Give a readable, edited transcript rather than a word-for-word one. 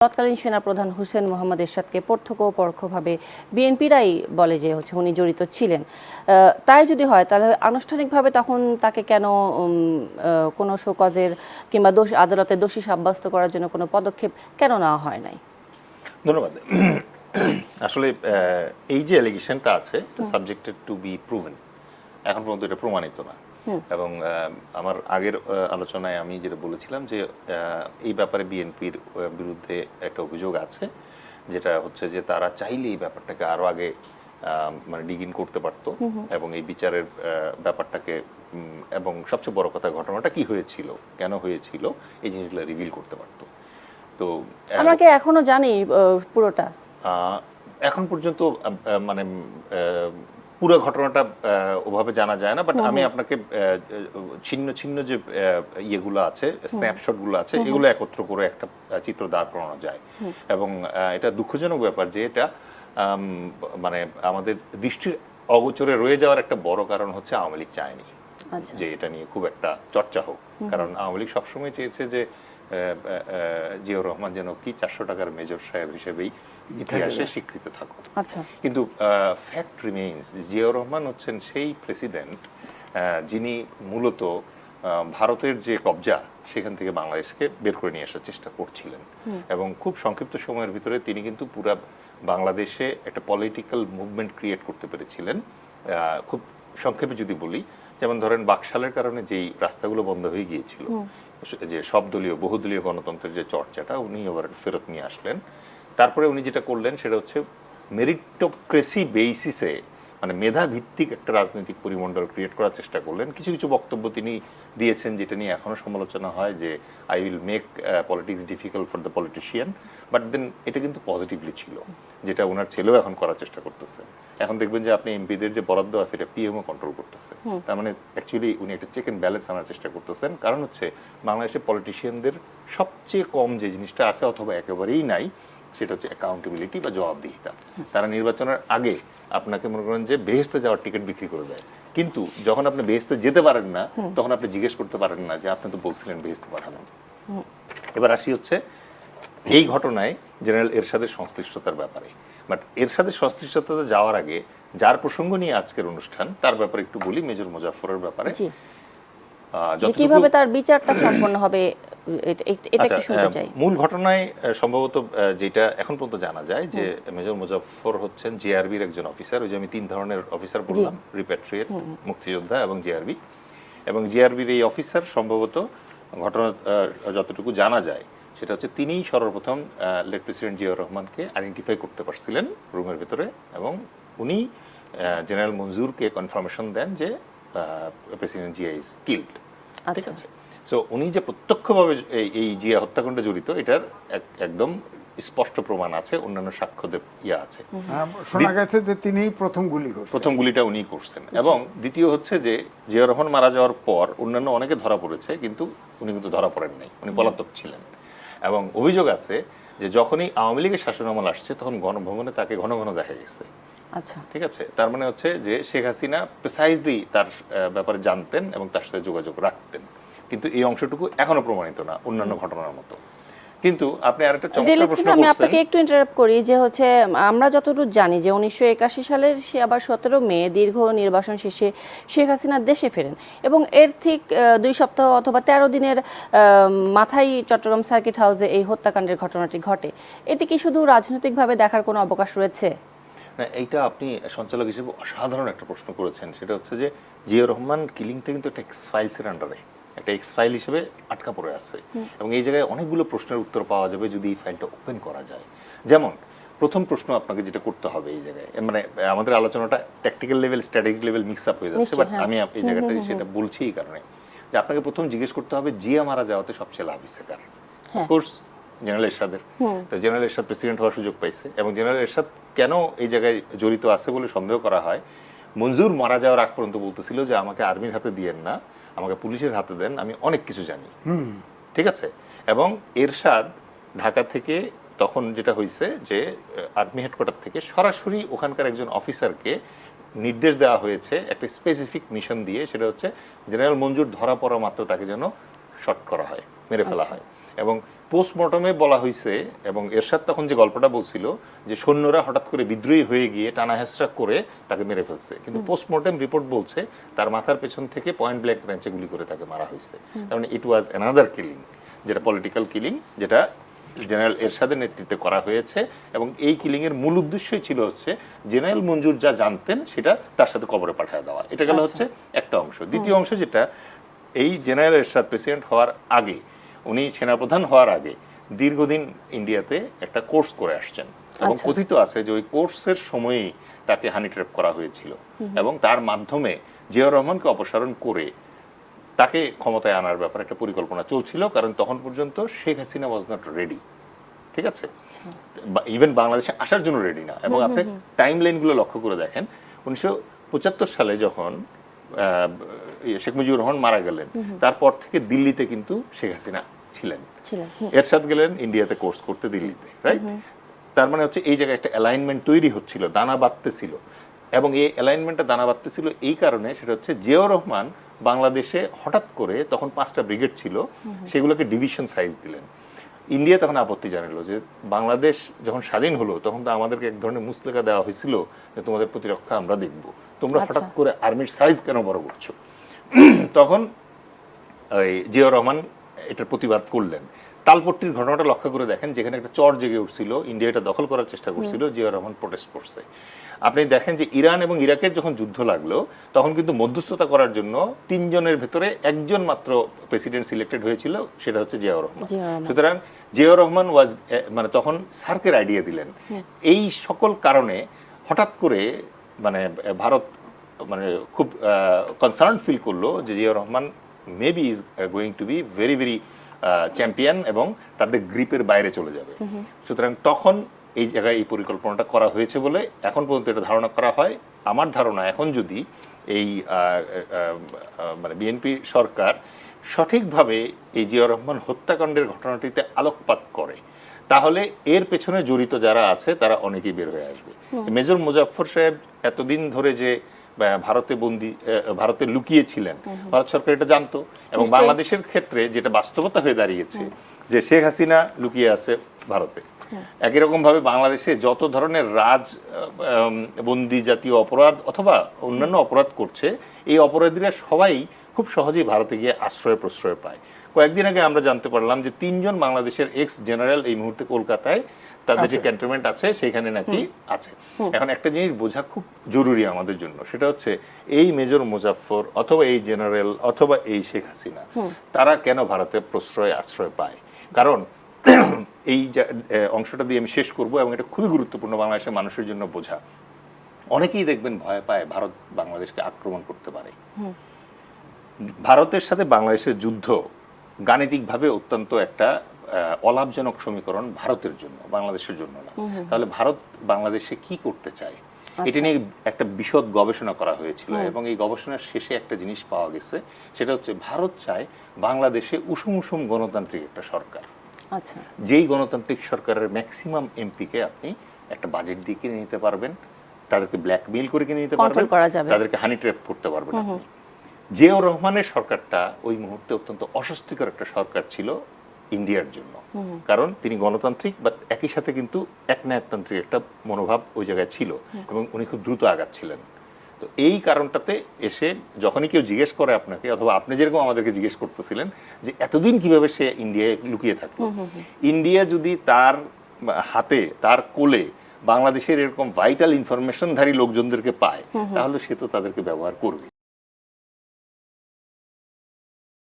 তৎকালীন সেনাপ্রধান হুসেন মোহাম্মদ এরশাদকে প্রত্যক্ষ ও পরোক্ষভাবে বিএনপিরাই বলে যে উনি জড়িত ছিলেন। তাই যদি হয় তাহলে আনুষ্ঠানিকভাবে তখন তাকে কেন কোনো শোকজের কিংবা আদালতে দোষী সাব্যস্ত করার জন্য কোনো পদক্ষেপ কেন নেওয়া হয় নাই? ধন্যবাদ। আসলে এই যে অ্যালিগেশনটা আছে এটা সাবজেক্টেড টু বি প্রুভেন, এখন পর্যন্ত এটা প্রমাণিত না। এবং আমার আগের আলোচনায় আমি যেটা বলেছিলাম যে এই ব্যাপারে বিএনপির বিরুদ্ধে একটা অভিযোগ আছে, যেটা হচ্ছে যে তারা চাইলে এই ব্যাপারটাকে আরো আগে মানে ডিগিন করতে পারত এবং এই বিচারের ব্যাপারটাকে এবং সবচেয়ে বড় কথা ঘটনাটা কি হয়েছিল, কেন হয়েছিল, এই জিনিসগুলো রিভিল করতে পারতো। তো আমরা কি এখনো জানি পুরোটা? এখন পর্যন্ত মানে পুরো ঘটনাটা ওভাবে জানা যায় না, বাট আমি আপনাকে ছিন্ন ছিন্ন যে ইয়েগুলো আছে, স্ন্যাপশটগুলো আছে, এগুলো একত্র করে একটা চিত্র দাঁড় করানো যায়। এবং এটা দুঃখজনক ব্যাপার যে এটা মানে আমাদের দৃষ্টির অগোচরে রয়ে যাওয়ার একটা বড় কারণ হচ্ছে আওয়ামী লীগ চায়নি যে এটা নিয়ে খুব একটা চর্চা হোক। কারণ আওয়ামী লীগ সবসময় চেয়েছে যে জিয়াউর রহমান যেন কি 400 টাকার মেজর সাহেব হিসেবেই ইতিহাসে স্বীকৃত থাকুক। কিন্তু ফ্যাক্ট রিমেইনস, জিয়াউর রহমান হচ্ছেন সেই প্রেসিডেন্ট যিনি মূলত ভারতের যে কবজা সেখান থেকে বাংলাদেশকে বের করে নিয়ে আসার চেষ্টা করছিলেন। এবং খুব সংক্ষিপ্ত সময়ের ভিতরে তিনি কিন্তু পুরা বাংলাদেশে একটা পলিটিক্যাল মুভমেন্ট ক্রিয়েট করতে পেরেছিলেন। খুব সংক্ষেপে যদি বলি, যেমন ধরেন বাকশালের কারণে যেই রাস্তাগুলো বন্ধ হয়ে গিয়েছিল, যে সব দলীয় বহুদলীয় গণতন্ত্রের যে চর্চাটা উনি আবার ফেরত নিয়ে আসলেন। তারপরে উনি যেটা করলেন সেটা হচ্ছে মেরিটোক্রেসি বেসিসে, মানে মেধা ভিত্তিক একটা রাজনৈতিক পরিমণ্ডল ক্রিয়েট করার চেষ্টা করলেন। কিছু কিছু বক্তব্য তিনি দিয়েছেন যেটা নিয়ে এখনো সমালোচনা হয় যে I will make politics difficult for the politician, but then এটা কিন্তু পজিটিভলি ছিল, যেটা ওনার ছেলেও এখন করার চেষ্টা করতেছে। এখন দেখবেন যে আপনি এমপিদের যে বরাদ্দ আছে এটা পিএমও কন্ট্রোল করতেছে। তার মানে অ্যাকচুয়ালি উনি একটা চেক এন্ড ব্যালেন্স আনার চেষ্টা করতেছেন। কারণ হচ্ছে বাংলাদেশের পলিটিশিয়ানদের সবচেয়ে কম যে জিনিসটা আছে অথবা একেবারেই নাই, সেটা হচ্ছে অ্যাকাউন্টেবিলিটি বা জবাবদিহিতা। তারা নির্বাচনের আগে আপনাকে মনে করেন যে বেহেশতে যাওয়ার টিকিট বিক্রি করে দেয়, কিন্তু যখন আপনি বেহেশতে যেতে পারেন না তখন আপনি জিজ্ঞেস করতে পারেন না যে আপনি তো বলছিলেন বেহেশতে পাঠাবেন। এবার আসি হচ্ছে এই ঘটনায় জেনারেল এরশাদের সংশ্লিষ্টতার ব্যাপারে। বাট এরশাদের সংশ্লিষ্টতাতে যাওয়ার আগে যার প্রসঙ্গ নিয়ে আজকের অনুষ্ঠান তার ব্যাপারে একটু বলি, মেজর মোজাফফরের ব্যাপারে। কিভাবে তার বিচারটা সম্পন্ন হবে এটা একটু শুনতে চাই। মূল ঘটনায় সম্ভবত যেটা এখন পর্যন্ত জানা যায় যে মেজর মোজাফফর হচ্ছেন জিআরবির একজন অফিসার। ওই যে আমি 3 ধরনের অফিসার বললাম, রিপ্যাট্রিয়েট, মুক্তিযোদ্ধা এবং জিআরবি। এবং জিআরবির এই অফিসার সম্ভবত ঘটনা যতটুকু জানা যায় সেটা হচ্ছে তিনিই সর্বপ্রথম লেট প্রেসিডেন্ট জিয়াউর রহমানকে আইডেন্টিফাই করতে পারছিলেন রুমের ভিতরে, এবং উনি জেনারেল মঞ্জুরকে কনফার্মেশন দেন যে প্রেসিডেন্ট জিয়া ইজ কিল্ড। ঠিক আছে, সো উনি যে প্রত্যক্ষভাবে এই জিয়া হত্যাকাণ্ডে জড়িত এটার একদম স্পষ্ট প্রমাণ আছে, অন্যান্য সাক্ষ্যদের আছে। শোনা গেছে যে তিনিই প্রথম গুলিটা উনি করছেন। এবং দ্বিতীয় হচ্ছে যে জিয়াউর রহমান মারা যাওয়ার পর অন্যান্য অনেকে ধরা পড়েছে, কিন্তু উনি কিন্তু ধরা পড়েন নাই, উনি পলাতক ছিলেন। এবং অভিযোগ আছে যে যখনই আওয়ামী লীগের শাসনামল আসছে তখন গণভবনে তাকে ঘন ঘন দেখা গেছে। ঠিক আছে, তার মানে হচ্ছে যে শেখ হাসিনা প্রিসাইজলি তার ব্যাপারে জানতেন এবং তার সাথে যোগাযোগ রাখতেন, কিন্তু এই অংশটুকু এখনো প্রমাণিত না অন্যান্য ঘটনার মতো। কিন্তু আপনি আরেকটা চমৎকার প্রশ্ন করছেন, আমি আপনাকে একটু ইন্টারাপ্ট করি, যে হচ্ছে আমরা যতটুকু জানি যে 1981 সালের আবার 17 মে দীর্ঘ নির্বাসন শেষে শেখ হাসিনা দেশে ফেরেন এবং এর ঠিক 2 সপ্তাহ অথবা 13 দিনের মাথায় চট্টগ্রাম সার্কিট হাউসে এই হত্যাকাণ্ডের ঘটনাটি ঘটে। এটি কি শুধু রাজনৈতিকভাবে দেখার কোনো অবকাশ রয়েছে? না, এইটা আপনি সঞ্চালক হিসেবে অসাধারণ একটা প্রশ্ন করেছেন। সেটা হচ্ছে যে জিয়াউর রহমান কিলিংটা কিন্তু একটা এক্স ফাইলসের আন্ডারে, একটা এক্স ফাইল হিসেবে আটকা পড়ে আছে। এবং এই জায়গায় অনেকগুলো প্রশ্নের উত্তর পাওয়া যাবে যদি এই ফাইলটা ওপেন করা যায়। যেমন প্রথম প্রশ্ন আপনাকে যেটা করতে হবে এই জায়গায়, মানে আমাদের আলোচনাটা tactical level strategic level mix up হয়ে যাচ্ছে, বাট আমি এই জায়গাটা সেটা বলছি এই কারণে যে আপনাকে প্রথম জিজ্ঞেস করতে হবে জিয়া মারা যাওয়াতে সবচেয়ে লাভ হয়েছে কার? অফকোর্স জেনারেল এরশাদের। তো জেনারেল এরশাদ প্রেসিডেন্ট হওয়ার সুযোগ পাইছে, এবং জেনারেল এরশাদ কেন এই জায়গায় জড়িত আছে বলে সন্দেহ করা হয়, মঞ্জুর মারা যাওয়ার আগ পর্যন্ত বলতেছিল যে আমাকে আর্মির হাতে দিয়েন না, আমাকে পুলিশের হাতে দেন, আমি অনেক কিছু জানি। ঠিক আছে, এবং এরশাদ ঢাকা থেকে তখন যেটা হয়েছে যে আর্মি হেডকোয়ার্টার থেকে সরাসরি ওখানকার একজন অফিসারকে নির্দেশ দেওয়া হয়েছে একটা স্পেসিফিক মিশন দিয়ে, সেটা হচ্ছে জেনারেল মঞ্জুর ধরা পড়া মাত্র তাকে যেন শট করা হয়, মেরে ফেলা হয়। এবং পোস্টমর্টমে বলা হয়েছে, এবং এরশাদ তখন যে গল্পটা বলছিল যে সৈন্যরা হঠাৎ করে বিদ্রোহী হয়ে গিয়ে টানা হেঁচড়া করে তাকে মেরে ফেলছে, কিন্তু পোস্টমর্টম রিপোর্ট বলছে তার মাথার পেছন থেকে পয়েন্ট ব্ল্যাঙ্ক রেঞ্চে গুলি করে তাকে মারা হয়েছে। তার মানে ইট ওয়াজ অ্যানাদার কিলিং, যেটা পলিটিক্যাল কিলিং, যেটা জেনারেল এরশাদের নেতৃত্বে করা হয়েছে। এবং এই কিলিং এর মূল উদ্দেশ্যই ছিল হচ্ছে জেনারেল মঞ্জুর যা জানতেন সেটা তার সাথে কবরে পাঠিয়ে দেওয়া। এটা গেল হচ্ছে একটা অংশ। দ্বিতীয় অংশ যেটা, এই জেনারেল এরশাদ প্রেসিডেন্ট হওয়ার আগে, উনি সেনাপ্রধান হওয়ার আগে দীর্ঘদিন ইন্ডিয়াতে একটা কোর্স করে আসছেন, এবং কথিত আছে যে ওই কোর্সের সময়ই তাকে হানি ট্র্যাপ করা হয়েছিল, এবং তার মাধ্যমে জিয়াউর রহমানকে অপসারণ করে তাকে ক্ষমতায় আনার ব্যাপারে একটা পরিকল্পনা চলছিল, কারণ তখন পর্যন্ত Sheikh Hasina was not ready, ঠিক আছে, ইভেন বাংলাদেশে আসার জন্য রেডি না। এবং আপনি টাইম লাইনগুলো লক্ষ্য করে দেখেন, 1975 সালে যখন শেখ মুজিবুর রহমান মারা গেলেন, তারপর থেকে দিল্লিতে কিন্তু শেখ হাসিনা ছিলেন। এরশাদ গেলেন ইন্ডিয়াতে কোর্স করতে দিল্লিতে, রাইট? তার মানে হচ্ছে এই জায়গায় একটা অ্যালাইনমেন্ট তৈরি হচ্ছিল, দানা বাঁধতেছিল। এবং এই অ্যালাইনমেন্টটা দানা বাঁধতেছিল এই কারণে, সেটা হচ্ছে জিয়াউর রহমান বাংলাদেশে হঠাৎ করে, তখন 5টা ব্রিগেড ছিল, সেগুলোকে ডিভিশন সাইজ দিলেন। ইন্ডিয়া তখন আপত্তি জানালো যে বাংলাদেশ যখন স্বাধীন হলো তখন তো আমাদেরকে এক ধরনের মুসলেখা দেওয়া হয়েছিল যে তোমাদের প্রতিরক্ষা আমরা দেখব, তোমরা হঠাৎ করে আর্মির সাইজ কেন বড় করছো? তখন জিয়াউর রহমান এটার প্রতিবাদ করলেন। তালপট্টির ঘটনাটা লক্ষ্য করে দেখেন, যেখানে একটা চর জেগে উঠছিল, ইন্ডিয়া এটা দখল করার চেষ্টা করছিল, জিয়াউর রহমান প্রোটেস্ট করছে। আপনি দেখেন যে ইরান এবং ইরাকের যখন যুদ্ধ লাগলো, তখন কিন্তু মধ্যস্থতা করার জন্য 3 জনের ভেতরে একজন মাত্র প্রেসিডেন্ট সিলেক্টেড হয়েছিল, সেটা হচ্ছে জিয়াউর রহমান। সুতরাং জিয়াউর রহমান ওয়াজ, মানে তখন সার্কের আইডিয়া দিলেন। এই সকল কারণে হঠাৎ করে মানে ভারত মানে খুব কনসার্ন ফিল করলো যে Ziaur Rahman maybe is going to be very very champion, এবং তাদের গ্রিপের বাইরে চলে যাবে। সুতরাং তখন এই জায়গায় এই পরিকল্পনাটা করা হয়েছে বলে এখন পর্যন্ত এটা ধারণা করা হয়। আমার ধারণা, এখন যদি এই মানে বিএনপি সরকার সঠিকভাবে এই জিয়াউর রহমান হত্যাকাণ্ডের ঘটনাটিতে আলোকপাত করে, তাহলে এর পেছনে জড়িত যারা আছে তারা অনেকেই বের হয়ে আসবে। মেজর মুজাফফর সাহেব এতদিন ধরে যে ভারতে লুকিয়ে ছিলেন, ভারত সরকার এটা জানতো, এবং বাংলাদেশের ক্ষেত্রে যেটা বাস্তবতা হয়ে দাঁড়িয়েছে যে শেখ হাসিনা লুকিয়ে আছে ভারতে। একই রকম ভাবে বাংলাদেশে যত ধরনের বন্দি জাতীয় অপরাধ অথবা অন্যান্য অপরাধ করছে, এই অপরাধীরা সবাই খুব সহজেই ভারতে গিয়ে আশ্রয় প্রশ্রয় পায়। কয়েকদিন আগে আমরা জানতে পারলাম যে 3 জন বাংলাদেশের এক্স জেনারেল এই মুহূর্তে কলকাতায় তাদের যে ক্যান্টনমেন্ট আছে সেখানে নাকি আছে। এখন একটা জিনিস বোঝা খুব জরুরি আমাদের জন্য, সেটা হচ্ছে এই মেজর মুজাফফর অথবা এই জেনারেল অথবা এই শেখ হাসিনা তারা কেন ভারতে প্রশ্রয় আশ্রয় পায়। কারণ এই অংশটা দিয়ে আমি শেষ করব, এবং এটা খুবই গুরুত্বপূর্ণ বাংলাদেশের মানুষের জন্য বোঝা। অনেকেই দেখবেন ভয় পায় ভারত বাংলাদেশকে আক্রমণ করতে পারে। ভারতের সাথে বাংলাদেশের যুদ্ধ গাণিতিকভাবে অত্যন্ত একটা অলাভজনক সমীকরণ ভারতের জন্য, বাংলাদেশের জন্য না। তাহলে ভারত বাংলাদেশে কি করতে চায়, এটা নিয়ে একটা বিশদ গবেষণা করা হয়েছিল, এবং এই গবেষণার শেষে একটা জিনিস পাওয়া গেছে, সেটা হচ্ছে ভারত চায় বাংলাদেশে উষুম উষুম গণতান্ত্রিক একটা সরকার। যেই গণতান্ত্রিক সরকারের ম্যাক্সিমাম এমপিকে আপনি একটা বাজেট দিয়ে কিনে নিতে পারবেন, তাদেরকে ব্ল্যাকমেইল করে কিনে নিতে পারবেন, তাদেরকে হানি ট্র্যাপ করতে পারবেন আপনি। জিয়াউর রহমানের সরকারটা ওই মুহূর্তে অত্যন্ত অস্বস্তিকর একটা সরকার ছিল ইন্ডিয়ার জন্য, কারণ তিনি গণতান্ত্রিক বা একই সাথে কিন্তু একনায়কতান্ত্রিক একটা মনোভাব ওই জায়গায় ছিল, এবং উনি খুব দ্রুত আগাচ্ছিলেন। তো এই কারণটাতে এসে যখনই কেউ জিজ্ঞেস করে আপনাকে, অথবা আপনি যেরকম আমাদেরকে জিজ্ঞেস করতেছিলেন যে এতদিন কিভাবে সে ইন্ডিয়ায় লুকিয়ে থাকলো, ইন্ডিয়া যদি তার হাতে, তার কোলে বাংলাদেশের এরকম ভাইটাল ইনফরমেশনধারী লোকজনদেরকে পায়, তাহলে সে তো তাদেরকে ব্যবহার করবে।